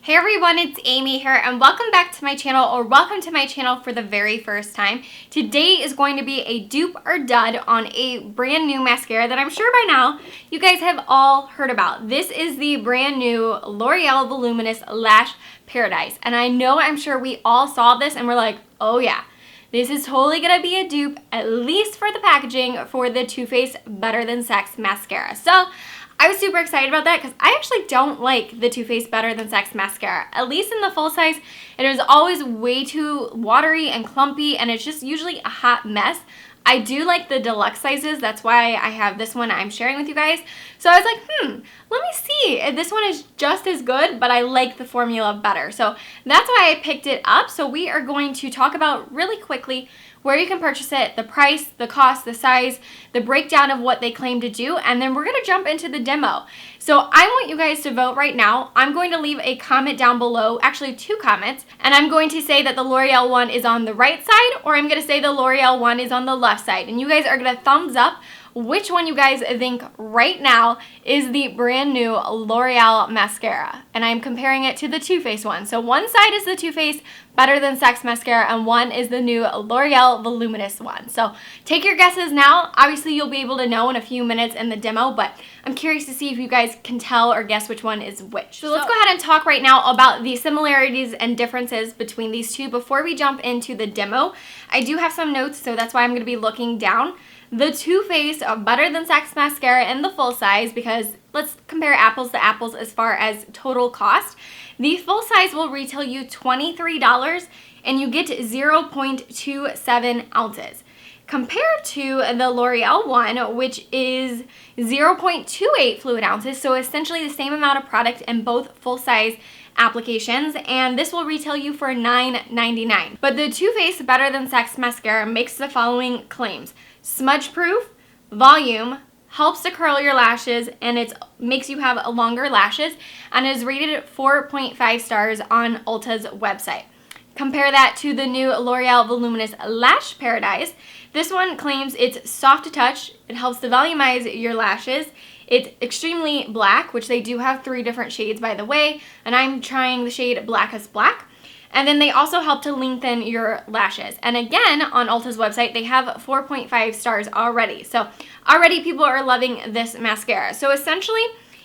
Hey everyone, it's Amy here and welcome back to my channel, or welcome to my channel for the very first time. Today is going to be a dupe or dud on a brand new mascara that I'm sure by now you guys have all heard about. This is the brand new L'Oreal Voluminous Lash Paradise, and I'm sure we all saw this and we're like, oh yeah, this is totally gonna be a dupe, at least for the packaging, for the Too Faced Better Than Sex mascara. So I was super excited about that because I actually don't like the Too Faced Better Than Sex mascara. At least in the full size, it is always way too watery and clumpy, and it's just usually a hot mess. I do like the deluxe sizes. That's why I have this one I'm sharing with you guys. So I was like, let me see if this one is just as good, but I like the formula better. So that's why I picked it up. So we are going to talk about really quickly where you can purchase it, the price, the cost, the size, the breakdown of what they claim to do, and then we're going to jump into the demo. So I want you guys to vote right now. I'm going to leave a comment down below, actually 2 comments, and I'm going to say that the L'Oreal one is on the right side, or I'm going to say the L'Oreal one is on the left side, and you guys are going to thumbs up which one you guys think right now is the brand new L'Oreal mascara. And I'm comparing it to the Too Faced one. So one side is the Too Faced Better Than Sex mascara and one is the new L'Oreal Voluminous one. So take your guesses now. Obviously you'll be able to know in a few minutes in the demo, but I'm curious to see if you guys can tell or guess which one is which. So let's go ahead and talk right now about the similarities and differences between these two before we jump into the demo. I do have some notes, so that's why I'm going to be looking down. The Too Faced Better Than Sex mascara in the full size, because let's compare apples to apples as far as total cost. The full size will retail you $23 and you get 0.27 ounces. Compared to the L'Oreal one, which is 0.28 fluid ounces, so essentially the same amount of product in both full size applications, and this will retail you for $9.99. But the Too Faced Better Than Sex mascara makes the following claims: smudge proof, volume, helps to curl your lashes, and it makes you have longer lashes, and is rated 4.5 stars on Ulta's website. Compare that to the new L'Oreal Voluminous Lash Paradise. This one claims it's soft to touch, it helps to volumize your lashes, it's extremely black, which they do have 3 different shades by the way, and I'm trying the shade Blackest Black. And then they also help to lengthen your lashes. And again, on Ulta's website, they have 4.5 stars already. So already people are loving this mascara. So essentially,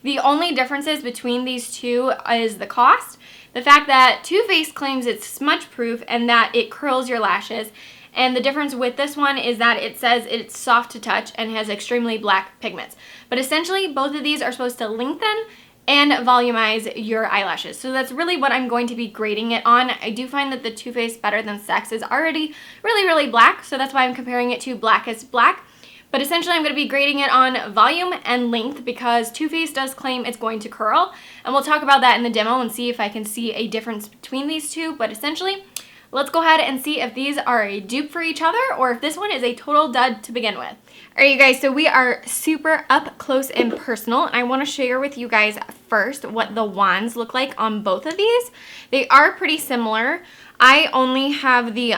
the only differences between these two is the cost, the fact that Too Faced claims it's smudge proof and that it curls your lashes. And the difference with this one is that it says it's soft to touch and has extremely black pigments. But essentially, both of these are supposed to lengthen and volumize your eyelashes. So that's really what I'm going to be grading it on. I do find that the Too Faced Better Than Sex is already really black, so that's why I'm comparing it to Blackest Black. But essentially I'm going to be grading it on volume and length because Too Faced does claim it's going to curl, and we'll talk about that in the demo and see if I can see a difference between these two. But essentially, let's go ahead and see if these are a dupe for each other or if this one is a total dud to begin with. Alright you guys, so we are super up close and personal, and I want to share with you guys first what the wands look like on both of these. They are pretty similar. I only have the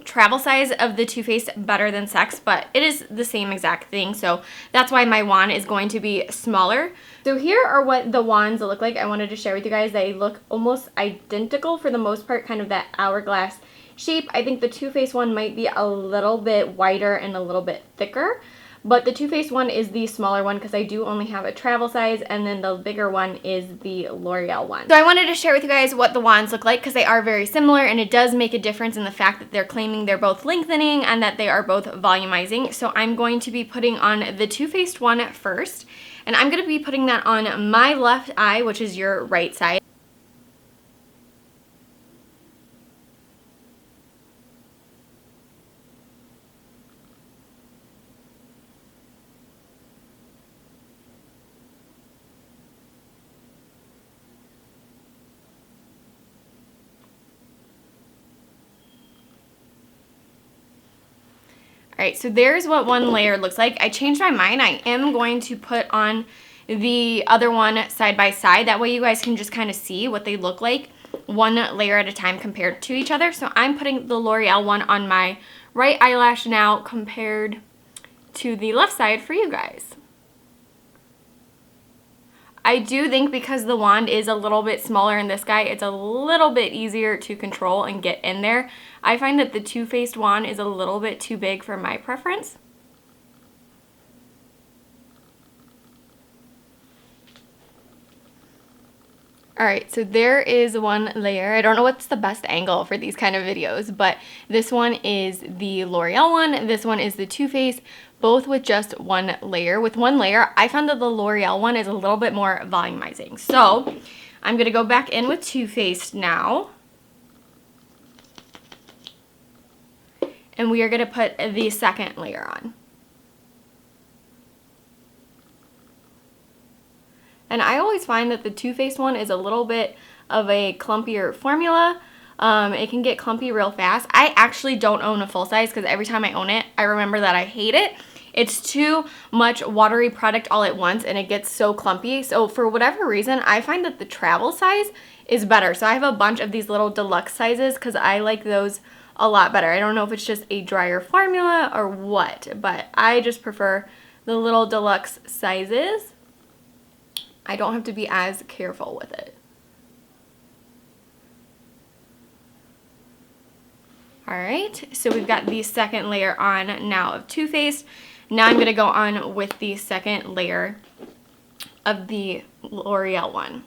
travel size of the Too Faced Better Than Sex, but it is the same exact thing, so that's why my wand is going to be smaller. So here are what the wands look like. I wanted to share with you guys. They look almost identical for the most part, kind of that hourglass shape. I think the Too Faced one might be a little bit wider and a little bit thicker, but the Too Faced one is the smaller one because I do only have a travel size, and then the bigger one is the L'Oreal one. So I wanted to share with you guys what the wands look like because they are very similar, and it does make a difference in the fact that they're claiming they're both lengthening and that they are both volumizing. So I'm going to be putting on the Too Faced one first, and I'm going to be putting that on my left eye, which is your right side. Alright, so there's what one layer looks like. I changed my mind. I am going to put on the other one side by side. That way you guys can just kind of see what they look like one layer at a time compared to each other. So I'm putting the L'Oreal one on my right eyelash now compared to the left side for you guys. I do think because the wand is a little bit smaller in this guy, it's a little bit easier to control and get in there. I find that the Too Faced wand is a little bit too big for my preference. Alright, so there is one layer. I don't know what's the best angle for these kind of videos, but this one is the L'Oreal one. This one is the Too Faced, both with just one layer. With one layer, I found that the L'Oreal one is a little bit more volumizing. So I'm going to go back in with Too Faced now. And we are going to put the second layer on. And I always find that the Too Faced one is a little bit of a clumpier formula. It can get clumpy real fast. I actually don't own a full size because every time I own it, I remember that I hate it. It's too much watery product all at once and it gets so clumpy. So for whatever reason, I find that the travel size is better. So I have a bunch of these little deluxe sizes because I like those a lot better. I don't know if it's just a drier formula or what, but I just prefer the little deluxe sizes. I don't have to be as careful with it. Alright, so we've got the second layer on now of Too Faced. Now I'm going to go on with the second layer of the L'Oreal one.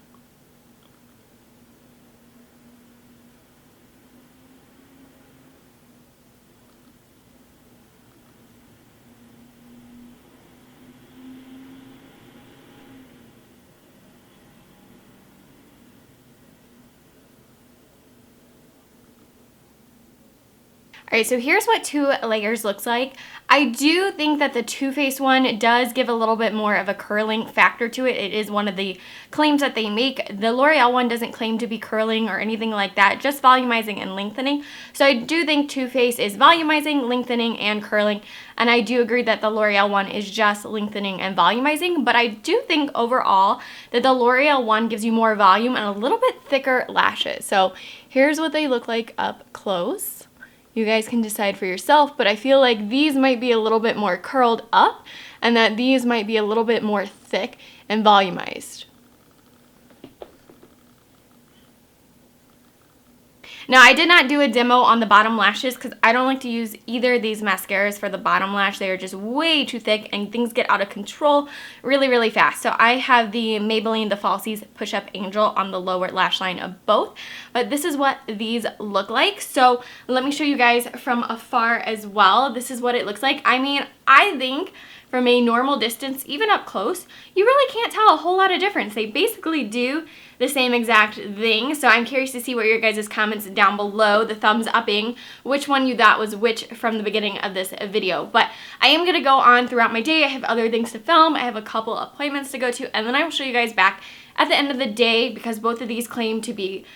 Alright, so here's what 2 layers looks like. I do think that the Too Faced one does give a little bit more of a curling factor to it. It is one of the claims that they make. The L'Oreal one doesn't claim to be curling or anything like that, just volumizing and lengthening. So I do think Too Faced is volumizing, lengthening, and curling. And I do agree that the L'Oreal one is just lengthening and volumizing. But I do think overall that the L'Oreal one gives you more volume and a little bit thicker lashes. So here's what they look like up close. You guys can decide for yourself, but I feel like these might be a little bit more curled up and that these might be a little bit more thick and volumized. Now, I did not do a demo on the bottom lashes because I don't like to use either of these mascaras for the bottom lash. They are just way too thick and things get out of control really, really fast. So I have the Maybelline The Falsies Push Up Angel on the lower lash line of both. But this is what these look like. So let me show you guys from afar as well. This is what it looks like. I mean, I think from a normal distance, even up close, you really can't tell a whole lot of difference. They basically do the same exact thing. So I'm curious to see what your guys' comments down below, the thumbs upping, which one you thought was which from the beginning of this video. But I am going to go on throughout my day. I have other things to film. I have a couple appointments to go to, and then I will show you guys back at the end of the day because both of these claim to be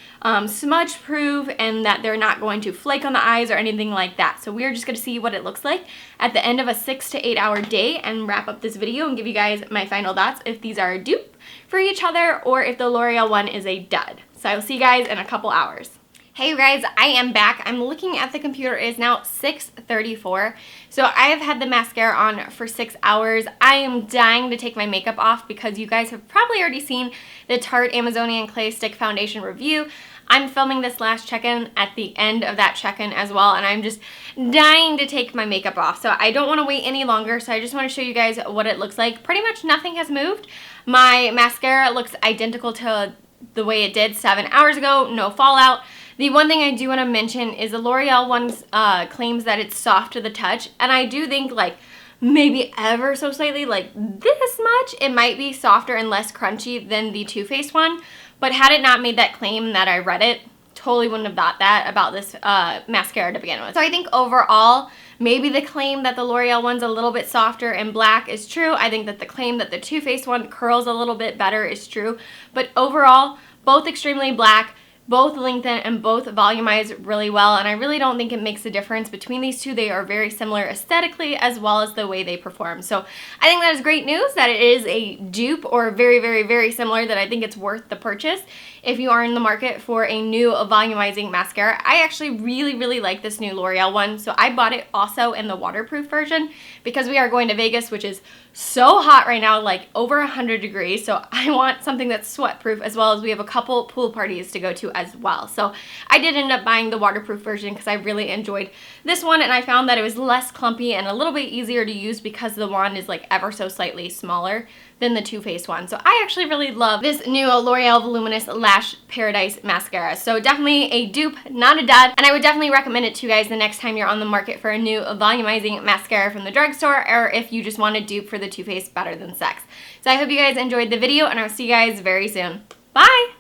smudge proof and that they're not going to flake on the eyes or anything like that. So we're just going to see what it looks like at the end of a 6 to 8 hour day and wrap up this video and give you guys my final thoughts if these are a dupe for each other or if the L'Oreal one is a dud. So I will see you guys in a couple hours. Hey you guys, I am back. I'm looking at the computer. It is now 6:34. So I have had the mascara on for 6 hours. I am dying to take my makeup off because you guys have probably already seen the Tarte Amazonian Clay Stick Foundation review. I'm filming this last check-in at the end of that check-in as well, and I'm just dying to take my makeup off. So I don't want to wait any longer, so I just want to show you guys what it looks like. Pretty much nothing has moved. My mascara looks identical to the way it did 7 hours ago, no fallout. The one thing I do want to mention is the L'Oreal one claims that it's soft to the touch, and I do think like maybe ever so slightly, like this much, it might be softer and less crunchy than the Too Faced one. But had it not made that claim that I read it, totally wouldn't have thought that about this mascara to begin with. So I think overall, maybe the claim that the L'Oreal one's a little bit softer and black is true. I think that the claim that the Too Faced one curls a little bit better is true. But overall, both extremely black, both lengthen and both volumize really well, and I really don't think it makes a difference between these two. They are very similar aesthetically as well as the way they perform. So I think that is great news that it is a dupe or very, very, very similar, that I think it's worth the purchase. if you are in the market for a new volumizing mascara. I actually really like this new L'Oreal one, so I bought it also in the waterproof version because we are going to Vegas, which is so hot right now, like over 100 degrees, so I want something that's sweat proof, as well as we have a couple pool parties to go to as well. So I did end up buying the waterproof version because I really enjoyed this one, and I found that it was less clumpy and a little bit easier to use because the wand is like ever so slightly smaller than the Too Faced one. So I actually really love this new L'Oreal Voluminous Lash Paradise Mascara. So definitely a dupe, not a dud, and I would definitely recommend it to you guys the next time you're on the market for a new volumizing mascara from the drugstore, or if you just want a dupe for the Too Faced Better Than Sex. So I hope you guys enjoyed the video, and I'll see you guys very soon. Bye!